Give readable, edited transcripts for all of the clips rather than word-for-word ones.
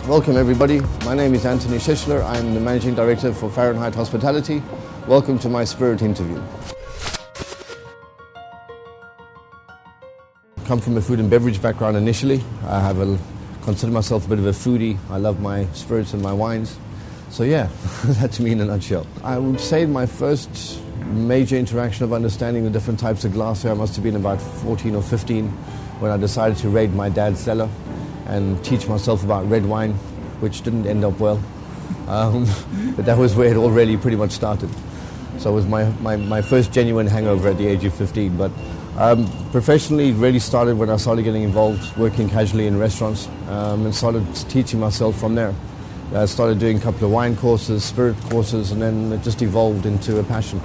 Welcome everybody, my name is Anthony Shishler, I'm the Managing Director for Fahrenheit Hospitality. Welcome to my Spirit interview. I come from a food and beverage background initially. Consider myself a bit of a foodie. I love my spirits and my wines. So yeah, that's me in a nutshell. I would say my first major interaction of understanding the different types of glassware must have been about 14 or 15 when I decided to raid my dad's cellar and teach myself about red wine, which didn't end up well. But that was where it all really pretty much started. So it was my first genuine hangover at the age of 15. But professionally, it really started when I started getting involved, working casually in restaurants, and started teaching myself from there. I started doing a couple of wine courses, spirit courses, and then it just evolved into a passion.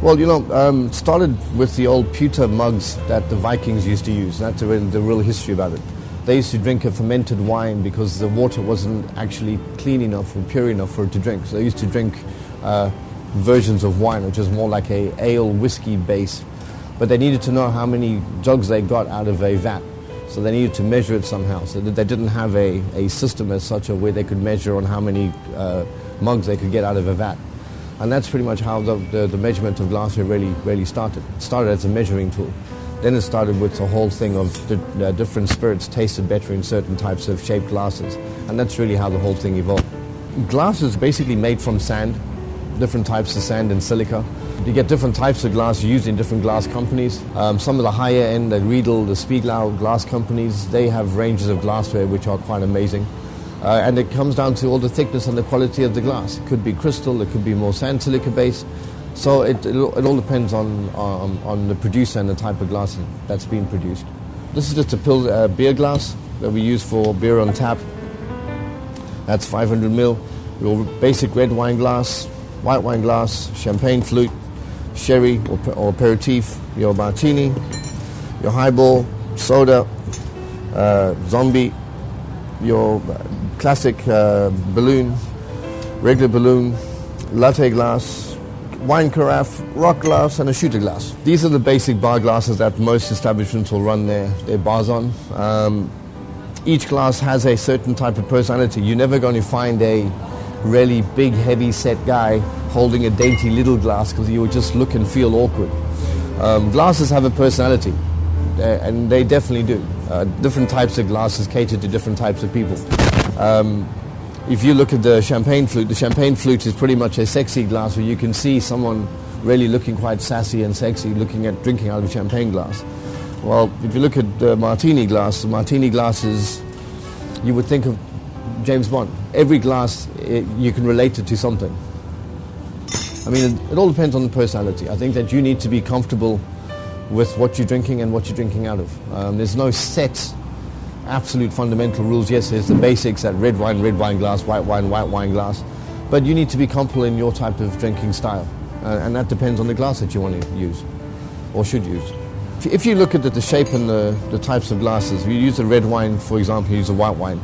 Well, it started with the old pewter mugs that the Vikings used to use. That's the real history about it. They used to drink a fermented wine because the water wasn't actually clean enough or pure enough for it to drink. So they used to drink versions of wine, which is more like a ale whiskey base. But they needed to know how many jugs they got out of a vat. So they needed to measure it somehow. So that they didn't have a system as such where they could measure on how many mugs they could get out of a vat. And that's pretty much how the measurement of glassware really started. It started as a measuring tool. Then it started with the whole thing of the different spirits tasted better in certain types of shaped glasses. And that's really how the whole thing evolved. Glass is basically made from sand, different types of sand and silica. You get different types of glass used in different glass companies. Some of the higher end, the Riedel, the Spiegelau glass companies, they have ranges of glassware which are quite amazing. And it comes down to all the thickness and the quality of the glass. It could be crystal, it could be more sand silica based. So it all depends on the producer and the type of glass that's being produced. This is just a beer glass that we use for beer on tap. That's 500 ml. Your basic red wine glass, white wine glass, champagne flute, sherry or aperitif, your martini, your highball, soda, zombie, your classic balloon, regular balloon, latte glass, wine carafe, rock glass, and a shooter glass. These are the basic bar glasses that most establishments will run their bars on. Each glass has a certain type of personality. You're never going to find a really big, heavy-set guy holding a dainty little glass because you would just look and feel awkward. Glasses have a personality, and they definitely do. Different types of glasses cater to different types of people. If you look at the champagne flute is pretty much a sexy glass where you can see someone really looking quite sassy and sexy drinking out of a champagne glass. Well, if you look at the martini glass is, you would think of James Bond. Every glass, you can relate it to something. I mean, it all depends on the personality. I think that you need to be comfortable with what you're drinking and what you're drinking out of. There's no set absolute fundamental rules. Yes, there's the basics that red wine glass, white wine glass. But you need to be comfortable in your type of drinking style. And that depends on the glass that you want to use or should use. If you look at the shape and the types of glasses, if you use a red wine, for example, you use a white wine.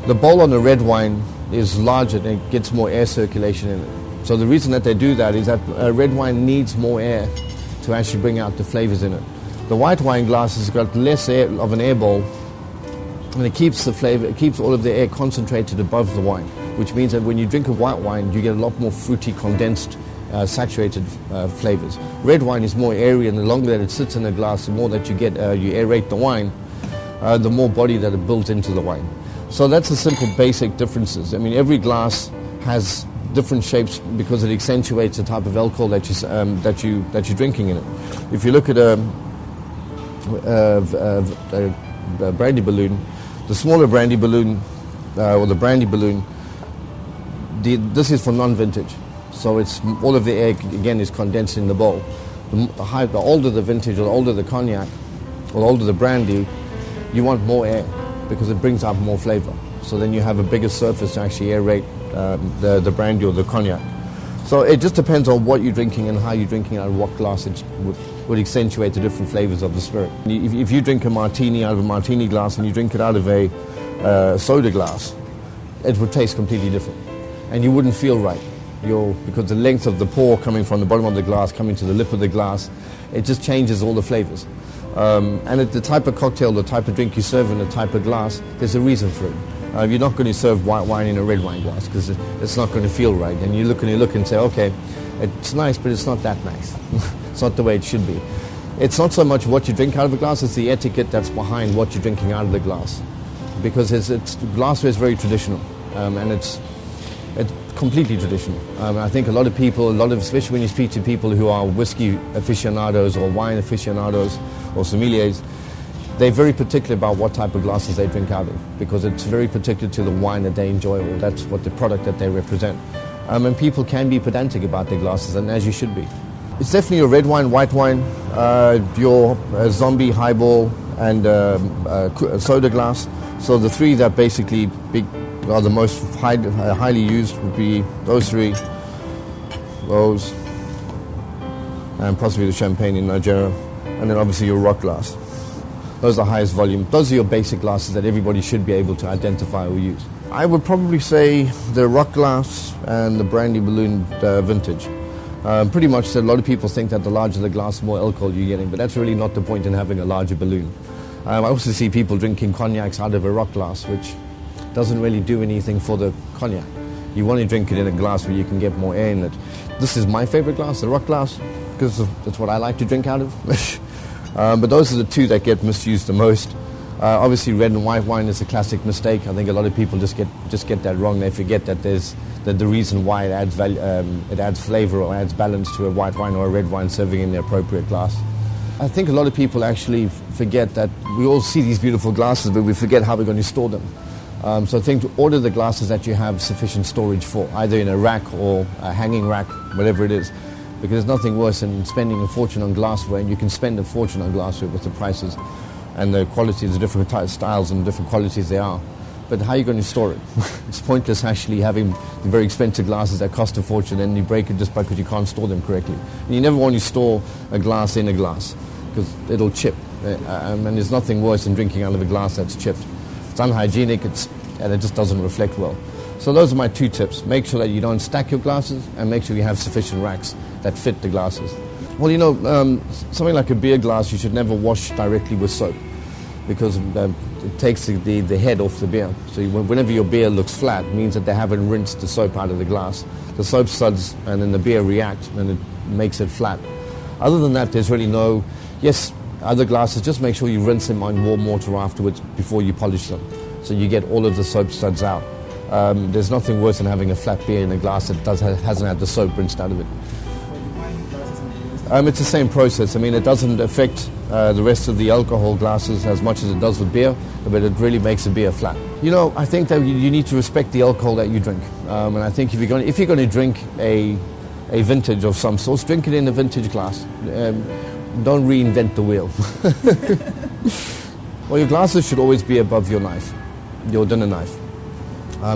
The bowl on the red wine is larger and it gets more air circulation in it. So the reason that they do that is that red wine needs more air to actually bring out the flavors in it. The white wine glass has got less air of an air bowl, and it keeps the flavor, it keeps all of the air concentrated above the wine, which means that when you drink a white wine, you get a lot more fruity, condensed, saturated flavors. Red wine is more airy, and the longer that it sits in a glass, the more that you get, you aerate the wine, the more body that it builds into the wine. So that's the simple basic differences. I mean, every glass has different shapes because it accentuates the type of alcohol that you're drinking in it. If you look at a brandy balloon, the smaller brandy balloon or the brandy balloon, this is for non-vintage. So it's all of the air again is condensed in the bowl. The older the vintage or the older the cognac or the older the brandy, you want more air because it brings out more flavor. So then you have a bigger surface to actually aerate the brandy or the cognac. So it just depends on what you're drinking and how you're drinking out of what glass it would accentuate the different flavors of the spirit. If you drink a martini out of a martini glass and you drink it out of a soda glass, it would taste completely different. And you wouldn't feel right. Because the length of the pour coming from the bottom of the glass, coming to the lip of the glass, it just changes all the flavors. And the type of cocktail, the type of drink you serve in the type of glass, there's a reason for it. You're not going to serve white wine in a red wine glass because it's not going to feel right. And you look and say, okay, it's nice, but it's not that nice. It's not the way it should be. It's not so much what you drink out of a glass, it's the etiquette that's behind what you're drinking out of the glass. Because glassware is very traditional, and it's completely traditional. I think a lot of people, especially when you speak to people who are whiskey aficionados or wine aficionados or sommeliers, they're very particular about what type of glasses they drink out of, because it's very particular to the wine that they enjoy, or that's what the product that they represent. And people can be pedantic about their glasses, and as you should be. It's definitely your red wine, white wine, your zombie, highball, and soda glass. So the three that basically are the most highly used would be those three, those, and possibly the champagne in Nigeria, and then obviously your rock glass. Those are the highest volume. Those are your basic glasses that everybody should be able to identify or use. I would probably say the rock glass and the brandy balloon vintage. Pretty much a lot of people think that the larger the glass, the more alcohol you're getting, but that's really not the point in having a larger balloon. I also see people drinking cognacs out of a rock glass, which doesn't really do anything for the cognac. You want to drink it in a glass where you can get more air in it. This is my favorite glass, the rock glass, because that's what I like to drink out of. But those are the two that get misused the most. Obviously, red and white wine is a classic mistake. I think a lot of people just get that wrong. They forget that the reason why it adds value, it adds flavor or adds balance to a white wine or a red wine serving in the appropriate glass. I think a lot of people actually forget that we all see these beautiful glasses, but we forget how we're going to store them. So I think to order the glasses that you have sufficient storage for, either in a rack or a hanging rack, whatever it is. Because there's nothing worse than spending a fortune on glassware, and you can spend a fortune on glassware with the prices and the qualities, the different styles and different qualities they are. But how are you going to store it? It's pointless actually having very expensive glasses that cost a fortune and you break it just because you can't store them correctly. And you never want to store a glass in a glass because it'll chip. And there's nothing worse than drinking out of a glass that's chipped. It's unhygienic and it just doesn't reflect well. So those are my two tips. Make sure that you don't stack your glasses and make sure you have sufficient racks that fit the glasses. Well, you know, something like a beer glass you should never wash directly with soap because it takes the head off the beer. So whenever your beer looks flat, it means that they haven't rinsed the soap out of the glass. The soap suds and then the beer react and it makes it flat. Other than that, there's really no... Yes, other glasses, just make sure you rinse them on warm water afterwards before you polish them. So you get all of the soap suds out. There's nothing worse than having a flat beer in a glass that hasn't had the soap rinsed out of it. It's the same process. I mean, it doesn't affect the rest of the alcohol glasses as much as it does with beer, but it really makes a beer flat. You know, I think that you need to respect the alcohol that you drink. And I think if you're going to drink a vintage of some sort, drink it in a vintage glass. Don't reinvent the wheel. Well, your glasses should always be above your knife, your dinner knife.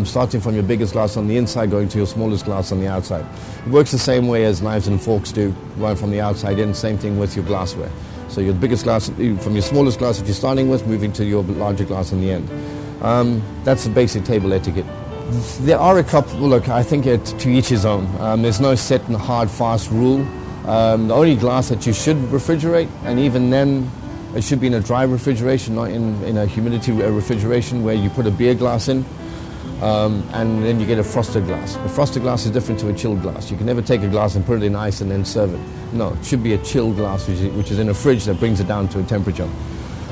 Starting from your biggest glass on the inside, going to your smallest glass on the outside. It works the same way as knives and forks do, right from the outside in. Same thing with your glassware. So your biggest glass, from your smallest glass that you're starting with, moving to your larger glass on the end. That's the basic table etiquette. There are a couple, look, I think to each his own. There's no set and hard, fast rule. The only glass that you should refrigerate, and even then, it should be in a dry refrigeration, not in a humidity refrigeration where you put a beer glass in. And then you get a frosted glass. A frosted glass is different to a chilled glass. You can never take a glass and put it in ice and then serve it. No, it should be a chilled glass, which is in a fridge that brings it down to a temperature.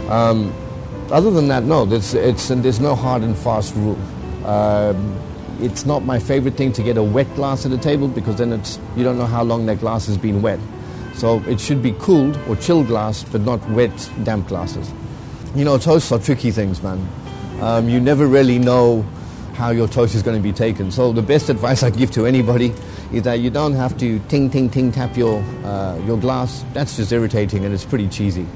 Other than that, no, there's no hard and fast rule. It's not my favorite thing to get a wet glass at the table because then you don't know how long that glass has been wet. So it should be cooled or chilled glass, but not wet, damp glasses. You know, toasts are tricky things, man. You never really know how your toast is going to be taken. So the best advice I give to anybody is that you don't have to ting, ting, ting, tap your glass. That's just irritating and it's pretty cheesy.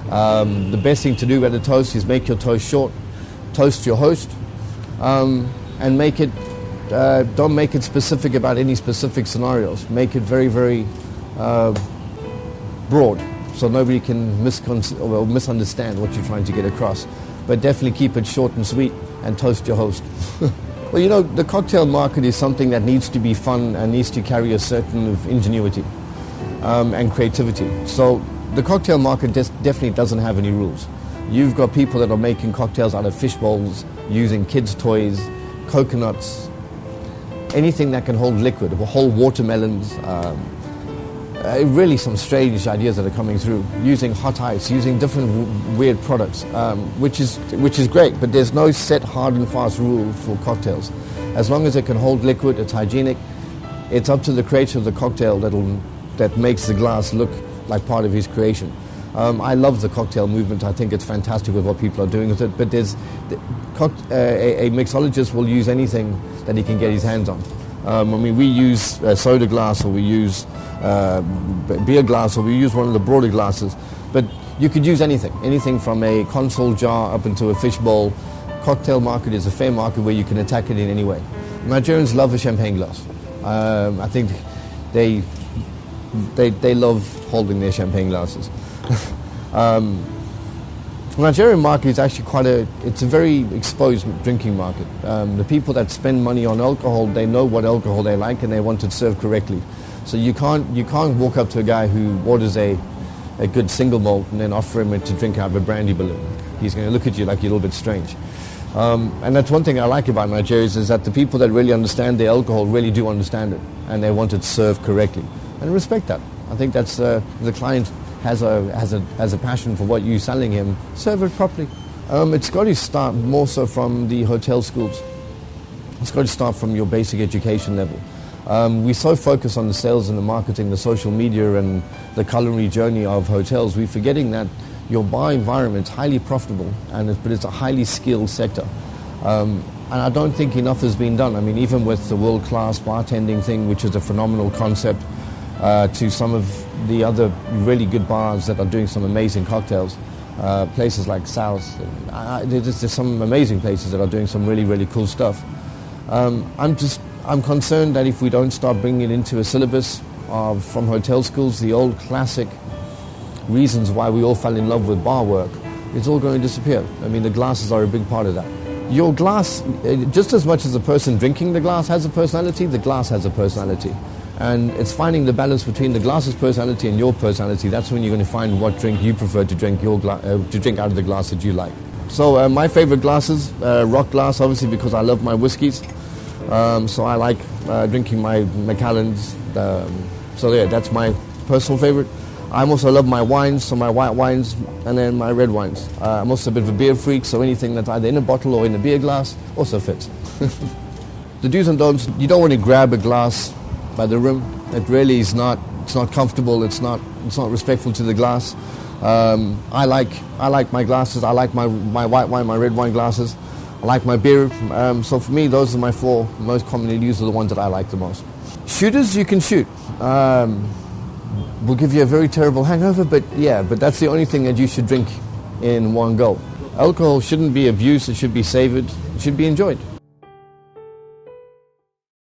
The best thing to do at a toast is make your toast short, toast your host, and make it, don't make it specific about any specific scenarios. Make it very, very broad so nobody can misunderstand what you're trying to get across. But definitely keep it short and sweet and toast your host. Well, you know, the cocktail market is something that needs to be fun and needs to carry a certain ingenuity and creativity. So the cocktail market definitely doesn't have any rules. You've got people that are making cocktails out of fish bowls, using kids' toys, coconuts, anything that can hold liquid, whole watermelons, really some strange ideas that are coming through, using hot ice, using different weird products, which is great, but there's no set hard and fast rule for cocktails. As long as it can hold liquid, it's hygienic, it's up to the creator of the cocktail that makes the glass look like part of his creation. I love the cocktail movement. I think it's fantastic with what people are doing with it. But a mixologist will use anything that he can get his hands on. We use soda glass, or we use beer glass, or we use one of the broader glasses. But you could use anything from a console jar up into a fish bowl. Cocktail market is a fair market where you can attack it in any way. Nigerians love a champagne glass. I think they love holding their champagne glasses. The Nigerian market is actually it's a very exposed drinking market. The people that spend money on alcohol, they know what alcohol they like and they want it served correctly. So you can't walk up to a guy who orders a good single malt and then offer him to drink out of a brandy balloon. He's going to look at you like you're a little bit strange. And that's one thing I like about Nigeria is that the people that really understand the alcohol really do understand it and they want it served correctly. And respect that. I think that's the client has a passion for what you're selling him, serve it properly. It's got to start more so from the hotel schools. It's got to start from your basic education level. We so focus on the sales and the marketing, the social media and the culinary journey of hotels, we're forgetting that your bar environment is highly profitable, but it's a highly skilled sector. And I don't think enough has been done. I mean, even with the world-class bartending thing, which is a phenomenal concept, to some of the other really good bars that are doing some amazing cocktails, places like South. There's some amazing places that are doing some really, really cool stuff. I'm concerned that if we don't start bringing it into a syllabus from hotel schools, the old classic reasons why we all fell in love with bar work, it's all going to disappear. I mean, the glasses are a big part of that. Your glass, just as much as the person drinking the glass has a personality, the glass has a personality. And it's finding the balance between the glass's personality and your personality. That's when you're going to find what drink you prefer to drink to drink out of the glass that you like. So my favorite glasses, rock glass, obviously, because I love my whiskies. So I like drinking my Macallans. So yeah, that's my personal favorite. I also love my wines, so my white wines and then my red wines. I'm also a bit of a beer freak, so anything that's either in a bottle or in a beer glass also fits. The do's and don'ts, you don't want to grab a glass by the rim. It really is not. It's not comfortable. It's not respectful to the glass. I like my glasses. I like my white wine, my red wine glasses. I like my beer. So for me, those are my four most commonly used. Are the ones that I like the most. Shooters, you can shoot. Will give you a very terrible hangover, but that's the only thing that you should drink in one go. Alcohol shouldn't be abused. It should be savored. It should be enjoyed.